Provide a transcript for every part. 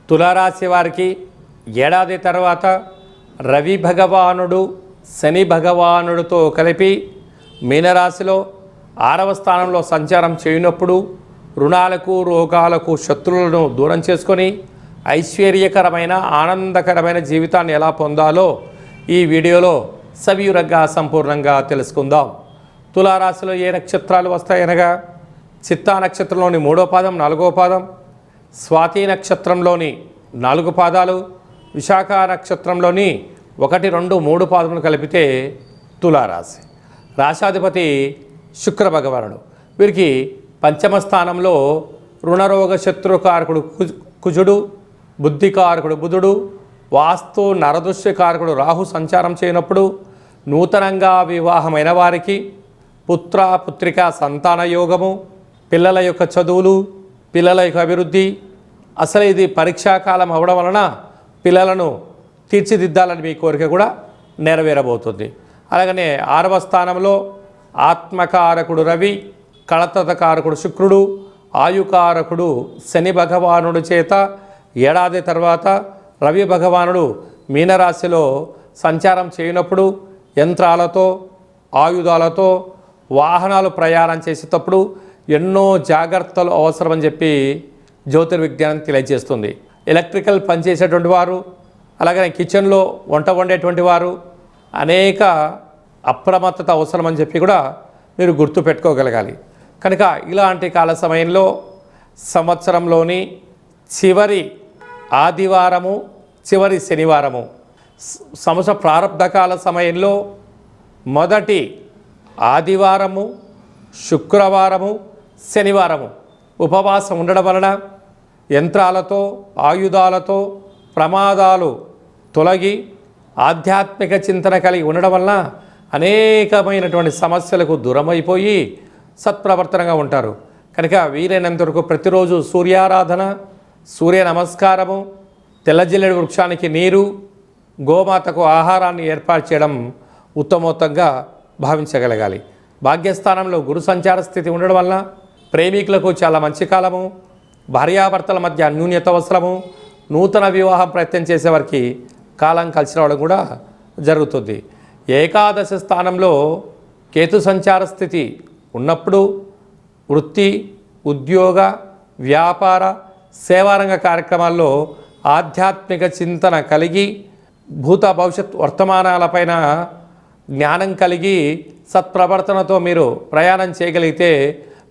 తులారాశి వారికి ఏడాది తర్వాత రవి భగవానుడు శని భగవానుడితో కలిపి మీనరాశిలో 6వ స్థానంలో సంచారం చేయనప్పుడు రుణాలకు రోగాలకు శత్రువులను దూరం చేసుకొని ఐశ్వర్యకరమైన ఆనందకరమైన జీవితాన్ని ఎలా పొందాలో ఈ వీడియోలో సవివరంగా సంపూర్ణంగా తెలుసుకుందాం. తులారాశిలో ఏ నక్షత్రాలు వస్తాయనగా చిత్తా నక్షత్రంలోని 3వ పాదం 4వ పాదం, స్వాతి నక్షత్రంలోని 4 పాదాలు, విశాఖ నక్షత్రంలోని 1, 2, 3 పాదములు కలిపితే తులారాశి. రాశాధిపతి శుక్ర భగవానుడు. వీరికి పంచమ స్థానంలో రుణరోగ శత్రుకారకుడు కుజుడు, బుద్ధికారకుడు బుధుడు, వాస్తు నరదృశ్యకారకుడు రాహు సంచారం చేయనప్పుడు నూతనంగా వివాహమైన వారికి పుత్ర పుత్రిక సంతాన యోగము, పిల్లల యొక్క చదువులు, పిల్లల యొక్క అభివృద్ధి, అసలు ఇది పరీక్షాకాలం అవడం వలన పిల్లలను తీర్చిదిద్దాలని మీ కోరిక కూడా నెరవేరబోతుంది. అలాగనే 6వ స్థానంలో ఆత్మకారకుడు రవి, కళతకారకుడు శుక్రుడు, ఆయుకారకుడు శని భగవానుడి చేత ఏడాది తర్వాత రవి భగవానుడు మీనరాశిలో సంచారం చేయనప్పుడు యంత్రాలతో ఆయుధాలతో వాహనాలు ప్రయాణం చేసేటప్పుడు ఎన్నో జాగ్రత్తలు అవసరమని చెప్పి జ్యోతిర్విజ్ఞానం తెలియజేస్తుంది. ఎలక్ట్రికల్ పనిచేసేటువంటి వారు, అలాగే కిచెన్లో వంట వండేటువంటి వారు అనేక అప్రమత్తత అవసరమని చెప్పి కూడా మీరు గుర్తుపెట్టుకోగలగాలి. కనుక ఇలాంటి కాల సమయంలో సంవత్సరంలోని చివరి ఆదివారము, చివరి శనివారము, సంవత్సర ప్రారంభకాల సమయంలో మొదటి ఆదివారము, శుక్రవారము, శనివారము ఉపవాసం ఉండడం వలన యంత్రాలతో ఆయుధాలతో ప్రమాదాలు తొలగి ఆధ్యాత్మిక చింతన కలిగి ఉండడం వలన అనేకమైనటువంటి సమస్యలకు దూరమైపోయి సత్ప్రవర్తనంగా ఉంటారు. కనుక వీలైనంత వరకు ప్రతిరోజు సూర్యారాధన, సూర్య నమస్కారము, తెల్లజిల్లెడు వృక్షానికి నీరు, గోమాతకు ఆహారాన్ని ఏర్పాటు చేయడం ఉత్తమోత్తంగా భావించగలగాలి. భాగ్యస్థానంలో గురు సంచార స్థితి ఉండడం వలన ప్రేమికులకు చాలా మంచి కాలము, భార్యాభర్తల మధ్య అన్యూన్యత అవసరము, నూతన వివాహం ప్రయత్నం చేసేవారికి కాలం కలిసి రావడం కూడా జరుగుతుంది. ఏకాదశ స్థానంలో కేతు సంచార స్థితి ఉన్నప్పుడు వృత్తి, ఉద్యోగ, వ్యాపార, సేవారంగ కార్యక్రమాల్లో ఆధ్యాత్మిక చింతన కలిగి భూత భవిష్యత్ వర్తమానాలపైన జ్ఞానం కలిగి సత్ప్రవర్తనతో మీరు ప్రయాణం చేయగలిగితే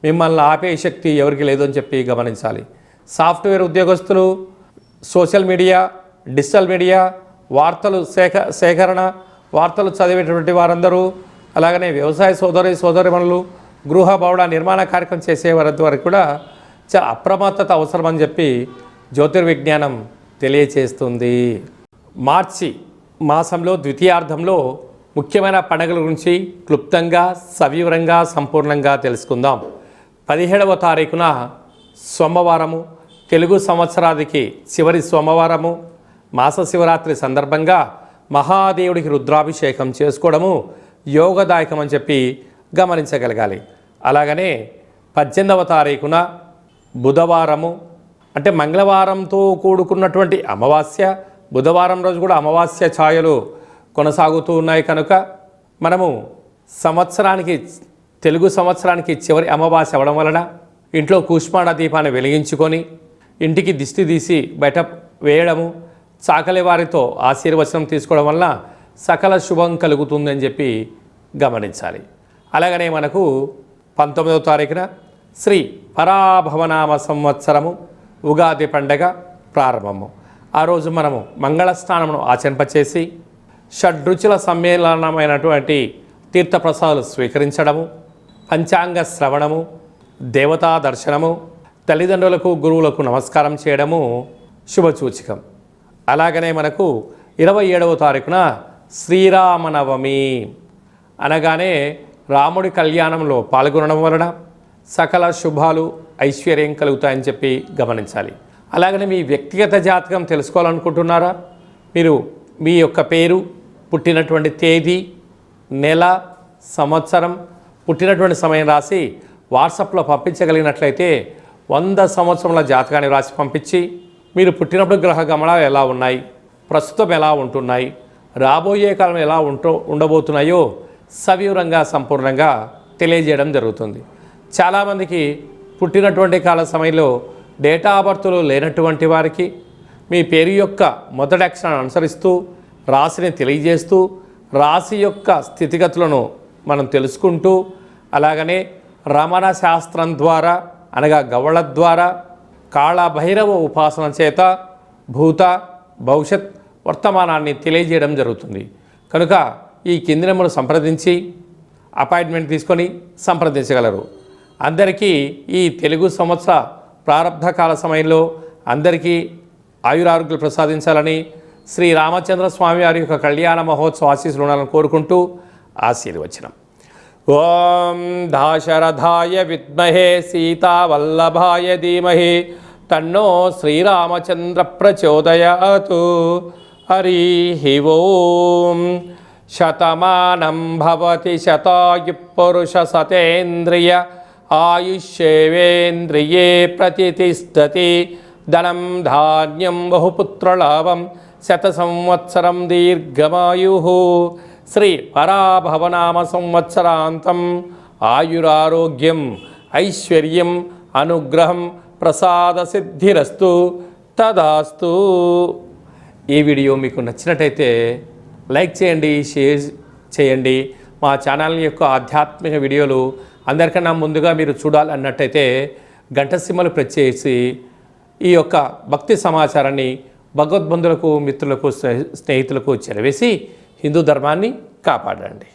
మిమ్మల్ని ఆపే శక్తి ఎవరికి లేదు అని చెప్పి గమనించాలి. సాఫ్ట్వేర్ ఉద్యోగస్తులు, సోషల్ మీడియా, డిజిటల్ మీడియా, వార్తలు సేకరణ, వార్తలు చదివేటువంటి వారందరూ, అలాగనే వ్యవసాయ సోదరిమణులు, గృహ భవన నిర్మాణ కార్యక్రమం చేసే వారి కూడా చాలా అప్రమత్తత అవసరమని చెప్పి జ్యోతిర్విజ్ఞానం తెలియచేస్తుంది. మార్చి మాసంలో ద్వితీయార్థంలో ముఖ్యమైన పండుగల గురించి క్లుప్తంగా సవివరంగా సంపూర్ణంగా తెలుసుకుందాం. 17వ తారీఖున సోమవారము, తెలుగు సంవత్సరాదికి చివరి సోమవారము, మాస శివరాత్రి సందర్భంగా మహాదేవుడికి రుద్రాభిషేకం చేసుకోవడము యోగదాయకం అని చెప్పి గమనించగలగాలి. అలాగనే 18వ తారీఖున బుధవారము, అంటే మంగళవారంతో కూడుకున్నటువంటి అమావాస్య, బుధవారం రోజు కూడా అమావాస్య ఛాయలు కొనసాగుతూ ఉన్నాయి. కనుక మనము తెలుగు సంవత్సరానికి చివరి అమావాస్య అవ్వడం వలన ఇంట్లో కూష్మాండ దీపాన్ని వెలిగించుకొని ఇంటికి దిష్టి తీసి బయట వేయడము, చాకలి వారితో ఆశీర్వచనం తీసుకోవడం వలన సకల శుభం కలుగుతుందని చెప్పి గమనించాలి. అలాగనే మనకు 19వ తారీఖున శ్రీ పరాభవనామ సంవత్సరము ఉగాది పండగ ప్రారంభము. ఆ రోజు మనము మంగళ స్నానమును ఆచరింపచేసి షడ్రుచుల సమ్మేళనమైనటువంటి తీర్థప్రసాదాలు స్వీకరించడము, పంచాంగ శ్రవణము, దేవతా దర్శనము, తల్లిదండ్రులకు గురువులకు నమస్కారం చేయడము శుభసూచకం. అలాగనే మనకు 27వ తారీఖున శ్రీరామనవమి అనగానే రాముడి కళ్యాణంలో పాల్గొనడం వలన సకల శుభాలు ఐశ్వర్యం కలుగుతాయని చెప్పి గమనించాలి. అలాగనే మీ వ్యక్తిగత జాతకం తెలుసుకోవాలనుకుంటున్నారా? మీరు మీ యొక్క పేరు, పుట్టినటువంటి తేదీ, నెల, సంవత్సరం, పుట్టినటువంటి సమయం రాసి వాట్సాప్లో పంపించగలిగినట్లయితే 100 సంవత్సరముల జాతకాన్ని రాసి పంపించి మీరు పుట్టినప్పుడు గ్రహ గమనాలు ఎలా ఉన్నాయి, ప్రస్తుతం ఎలా ఉంటున్నాయి, రాబోయే కాలం ఎలా ఉండబోతున్నాయో సవివరంగా సంపూర్ణంగా తెలియజేయడం జరుగుతుంది. చాలామందికి పుట్టినటువంటి కాల సమయంలో డేటా ఆఫ్ బర్త్లు లేనటువంటి వారికి మీ పేరు యొక్క మొదటి అక్షరాన్ని అనుసరిస్తూ రాశిని తెలియజేస్తూ రాశి యొక్క స్థితిగతులను మనం తెలుసుకుంటూ అలాగనే రమణ శాస్త్రం ద్వారా అనగా గవ్వళ ద్వారా కాళభైరవ ఉపాసన చేత భూత భవిష్యత్ వర్తమానాన్ని తెలియజేయడం జరుగుతుంది. కనుక ఈ కింది నెంబర్ను సంప్రదించి అపాయింట్మెంట్ తీసుకొని సంప్రదించగలరు. అందరికీ ఈ తెలుగు సంవత్సర ప్రారంభ కాల సమయంలో అందరికీ ఆయురారోగ్యాలు ప్రసాదించాలని శ్రీ రామచంద్ర స్వామి వారి యొక్క కళ్యాణ మహోత్సవ ఆశీస్సులు ఉండాలని కోరుకుంటూ ఆశీర్వచనం. ఓం దాశరథాయ విద్మహే సీతావల్లభాయ ధీమహి తన్నో శ్రీరామచంద్ర ప్రచోదయాతు. హరి ఓం. శతమానం భవతి శతాయు పురుష సతేంద్రియ ఆయుష్యేవేంద్రియే ప్రతిష్టతి. ధనం ధాన్యం బహుపుత్రలాభం శత సంవత్సరం దీర్ఘమాయు. శ్రీ పరాభవనామ సంవత్సరాంతం ఆయురారోగ్యం ఐశ్వర్యం అనుగ్రహం ప్రసాద సిద్ధిరస్తు తదాస్తు. ఈ వీడియో మీకు నచ్చినట్టయితే లైక్ చేయండి, షేర్ చేయండి. మా ఛానల్ యొక్క ఆధ్యాత్మిక వీడియోలు అందరికన్నా ముందుగా మీరు చూడాలన్నట్టయితే గంట సింబల్ ప్రెస్ చేసి ఈ యొక్క భక్తి సమాచారాన్ని భగవద్బంధులకు మిత్రులకు స్నేహితులకు చేరవేసి హిందూ ధర్మాన్ని కాపాడండి.